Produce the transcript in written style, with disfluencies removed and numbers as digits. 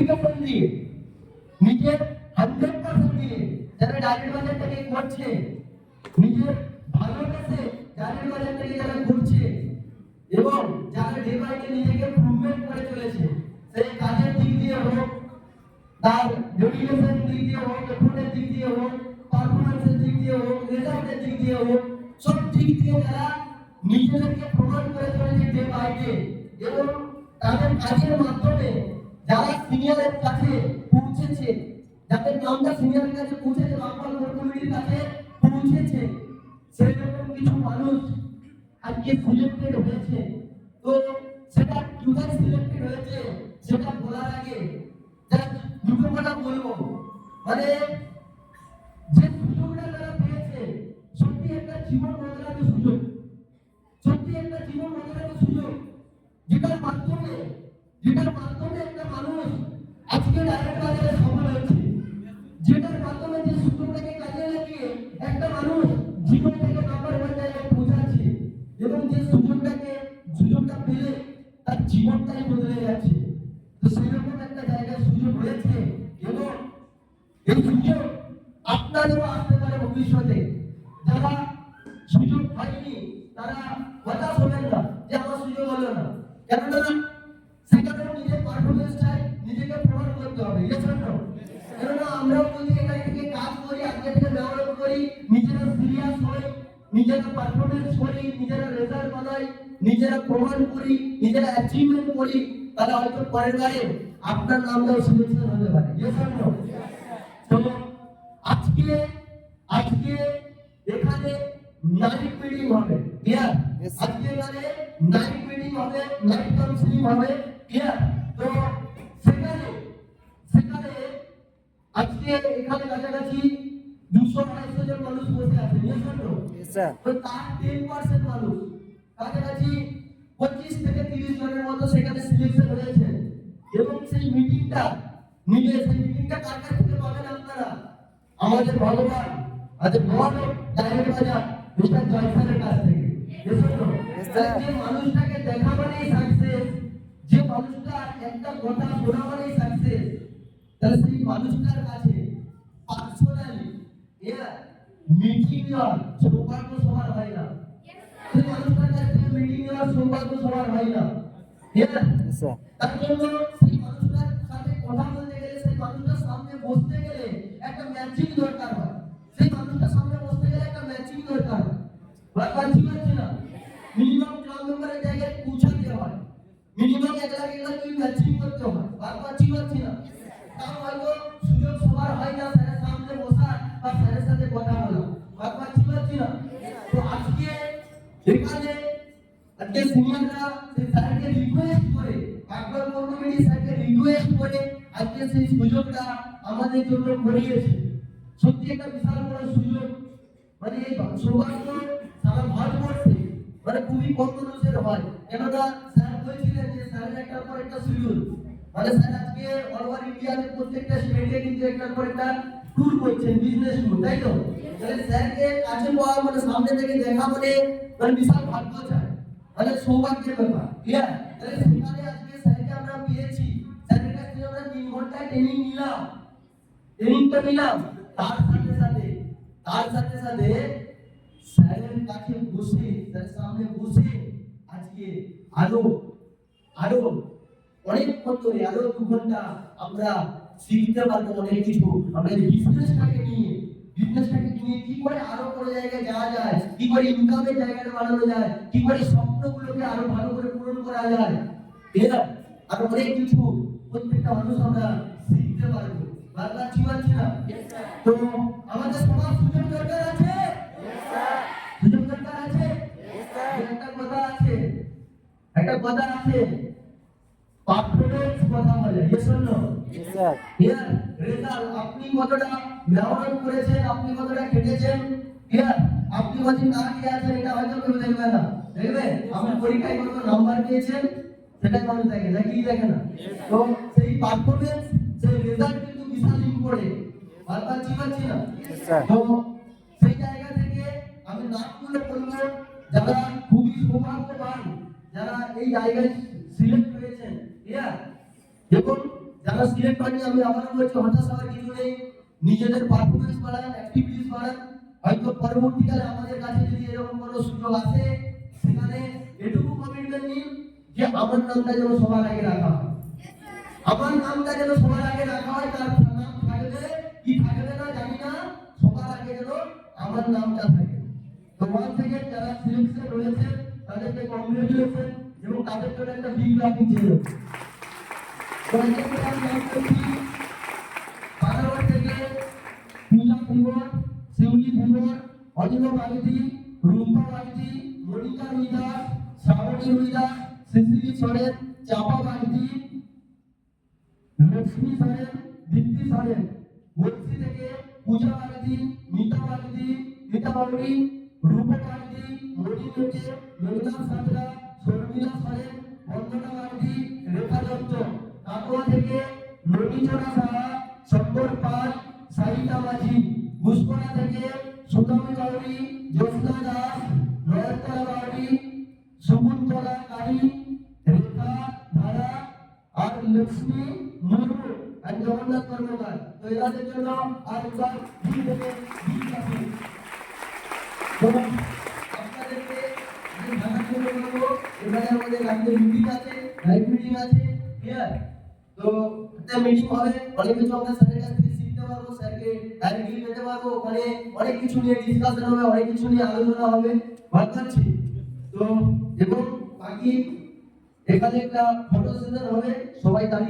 Dedication দিয়ে নিজের 100% দিয়ে যারা ডায়রেক্ট বাজারটাকে করছে, নিজের ভালোবেসে ডায়রেক্ট বাজারটাকে যারা করছে এবং যারা ডে বাই ডে নিজেকে ইমপ্রুভমেন্ট করে চলেছে, সেই কাজের দিক দিয়ে হোক, তার ডেডিকেশন দিক দিয়ে হোক, এফোর্টের দিক দিয়ে হোক, পারফরম্যান্সের দিক দিয়ে হোক, রেজাল্টের দিক দিয়ে হোক, সব দিক দিয়ে যারা নিজেদেরকে প্রমাণ করে চলেছে ডে বাই ডে এবং তাদের কাজের মাধ্যমে যারা সিনিয়রের কাছে পৌঁছেছে, যাদের নামটা সিনিয়রের কাছে পৌঁছেছে, বাংলা কোর কমিটির কাছে পৌঁছেছে, সেরকম কিছু মানুষ আজকে সিলেক্টেড হয়েছে। তো সেটা কোথায় সিলেক্টেড হয়েছে সেটা বলার আগে দুটো কথা বলবো, মানে যে সুযোগটা তারা পেয়েছে সত্যি একটা জীবন বদলানোর সুযোগ, সত্যি একটা জীবন বদলানোর সুযোগ, যেটার মাধ্যমে একটা মানুষ আজকে ডাইরেক্ট বাজারে সফল হয়েছে, যেটার মাধ্যমে যে সুযোগটাকে কাজে লাগিয়ে একটা মানুষ জীবন থেকে নাম্বার 1 জায়গায় পৌঁছাচ্ছে এবং যে সুযোগটা পেলে তার জীবনটাই বদলে যাচ্ছে। তো সেরকম একটা জায়গায় সুযোগ হয়েছে এবং এই সুযোগ আপনাদেরও আসতে পারে ভবিষ্যতে। যারা সুযোগ পায়নি তারা হতাশ হবেন না যে আমার সুযোগ হলো না, কেননা সেখানে নিজের পারফরমেন্স চাই, নিজেকে প্রমাণ করতে হবে। কেননা আমরাও যদি এখান থেকে কাজ করি, আজকে থেকে ডেভেলপ করি, নিজেরা সিরিয়াস হই, নিজেরা পারফরমেন্স করি, নিজেরা রেজাল্ট বানাই, নিজেরা প্রমাণ করি, নিজেরা অ্যাচিভমেন্ট করি, তাহলে হয়তো পরের বারে আপনার নামটাও সিলেকশন হতে পারে। তো আজকে এখানে নাইট মিটিং হবে, ক্লিয়ার? আজকে এখানে নাইট মিটিং হবে, নাইট কাউন্সিলিং হবে, ক্লিয়ার? তো সেখানে আজকে এখানে কাছাকাছি 200-250 জন মানুষ বসে আছে, তো তার 10% মানুষ কাছাকাছি 25 থেকে 30 জনের মতো সেখানে সিলেকশন হয়েছে এবং সেই মিটিংটা কার কাছ থেকে পাবেন আপনারা? আমাদের ভগবান আজকে বড় ডাইরেক্ট বাজার মিস্টার জয়সারের কাছ থেকে। যে মানুষটাকে দেখা মানেই সাকসেস, যে মানুষটা একটা কথা শোনা মানেই সাকসেস, তাহলে সেই মানুষটার কাছে পার্সোনালি মিটিং নেওয়ার সৌভাগ্য সবার হয় না, সেই মানুষটার কাছ থেকে মিটিং নেওয়ার সৌভাগ্য সবার হয় না। তার জন্য সেই মানুষটার সাথে কথা বলতে গেলে, সেই মানুষটার সামনে বসতে গেলে একটা ম্যাচিং দরকার হয়, সেই মানুষটার সামনে বসতে গেলে একটা ম্যাচিং দরকার হয়। পাচ্ছি না, মিনিমাম ক্লাব মেম্বারের জায়গায় পৌঁছাতে হয়, মিনিমাম 1 লাখ ম্যাচিং করতে হয়। পাচ্ছি না, তাও হয়তো সুযোগ সবার হয় না স্যারের সামনে বসা বা স্যারের সাথে কথা বলা। পাচ্ছি না। তো আজকে সিনিয়ররা সেই স্যারকে রিকোয়েস্ট করে, একবার কমিটি স্যারকে রিকোয়েস্ট করে আজকে সেই সুযোগটা আমাদের জন্য করিয়েছে। সত্যি একটা বিশাল বড় সুযোগ, মানে এই সৌভাগ্য সারা ভারতবর্ষে মানে খুবই কম মানুষের হয়। কেননা স্যার বলেছিলেন যে স্যারের একটার পর একটা সুযোগ, মানে স্যার আজকে অল ওভার ইন্ডিয়াতে প্রত্যেকটা স্টেটে কিন্তু একটার পর একটা ট্যুর করছেন, বিজনেস ট্যুর, তাই তো? তাহলে স্যারকে কাছে পাওয়া মানে সামনে থেকে দেখা মানে বিশাল ভাগ্য চায়, মানে সৌভাগ্যের ব্যাপার, ক্লিয়ার? তাহলে সেখানে আজকে স্যারকে আমরা পেয়েছি, স্যারের কাছ থেকে আমরা 3 ঘন্টা ট্রেনিং নিলাম, তার সাথে স্যারের কাছে বসে, স্যারের সামনে বসে আজকে আরো অনেকক্ষণ ধরে আরো 2 ঘন্টা আমরা শিখতে পারবো অনেক কিছু। আমরা বিজনেসটাকে নিয়ে কি করে আরো বড় জায়গায় যাওয়া যায়, কি করে ইনকামের জায়গাটা বাড়ানো যায়, কি করে স্বপ্নগুলোকে আরো ভালো করে পূরণ করা যায়, আরো অনেক কিছু প্রত্যেকটা মানুষ আমরা শিখতে পারবো। পাচ্ছি না? তো আমাদের সবার সুযোগ দরকার আছে, সুযোগ দরকার আছে। একটা কথা আছে পারফরম্যান্স কথা বলে, রেজাল্ট আপনি কতটা ব্যবহার করেছেন, আপনি কতটা খেটেছেন, আপনি কতদিন না খেয়ে আছেন এটা হয়তো কেউ দেখবে না, আপনি পরীক্ষায় কত নাম্বার পেয়েছেন সেটাই মানুষ দেখে, নাকি দেখে না? তো সেই পারফরম্যান্স, সেই রেজাল্ট কিন্তু বিশাল ইম্পর্টেন্ট। পাচ্ছি না? তো সেই জায়গা থেকে আমি নামগুলো বলবো যারা খুবই সৌভাগ্যবান, যারা এই জায়গায় সিলেক্ট হয়েছেন, এবং যারা যারা সিলেক্ট হয়নি আমি আবারও বলছি হতাশ হওয়ার কিছু নেই, নিজেদের পারফরমেন্স বাড়ান, অ্যাক্টিভিটিস বাড়ান। হয়তো পরবর্তীকালে আমাদের কাছে যদি এরকম কোনো সুযোগ আসে সেখানে এটুকু কমিটমেন্ট নিন যে আমার নামটা যেন সবার আগে রাখা হয়, আমার নামটা যেন সবার আগে রাখা হয়। তার নাম থাকবে কি থাকবে না জানি না, সবার আগে যেন আমার নামটা থাকে। তো ওয়ান থেকে যারা সিলেকশন রয়েছে তাদেরকে কংগ্রেচুলেশন এবং তাদের জন্য একটা বিগ লাফিং ছিল। তো এখানে আমি নাম করছি বারাবার থেকে পূজা ধীবর, শিউলি ধীবর, অনিম বাগদি, রুম্পা বাগদি, মনিকা রুইদাস, শ্রাবণী রুইদাস, শিশিরি সরেন, চাপা বাগদি, লক্ষ্মী সরেন, দীপ্তি সরেন। বলছি থেকে পূজা বাগদি, মিতা বাগদি, মিতা বাগদি, রূপা বাগদি, মণি মেটে, মেঘনা সাঁতরা, শর্মিলা সরেন, বন্দনা বাগদি, রেখা দত্ত। কাটোয়া থেকে ননীচরা সাহা, শঙ্কর পাল, সারিতা মাঝি। মুস্করা থেকে সুদামী বাউরি, জ্যোৎস্না দাস, নয়নতারা বাউরি, শকুন্তলা কারি, রেখা ধারা আর লক্ষ্মী মুর্মু আর জগন্নাথ কর্মকার। তো এদের জন্য আর একবার দুই থেকে দুই কাপি। তো আপনাদেরকে যে ভাষা জন্য বলবো, এবারে আমাদের রাজ্যের মিটিং আছে, লাইভ মিটিং আছে, ক্লিয়ার? তো একটা মিটিং হবে, অনেক কিছু আমরা স্যারের কাছ থেকে শিখতে পারবো, স্যারকে ডাইরেক্টলি পেতে পারবো, ওখানে অনেক কিছু নিয়ে ডিসকাশন হবে, অনেক কিছু নিয়ে আলোচনা হবে, ভাবছি। তো এবং বাকি এখানে একটা ফটো সেশন হবে, সবাই দাঁড়িয়ে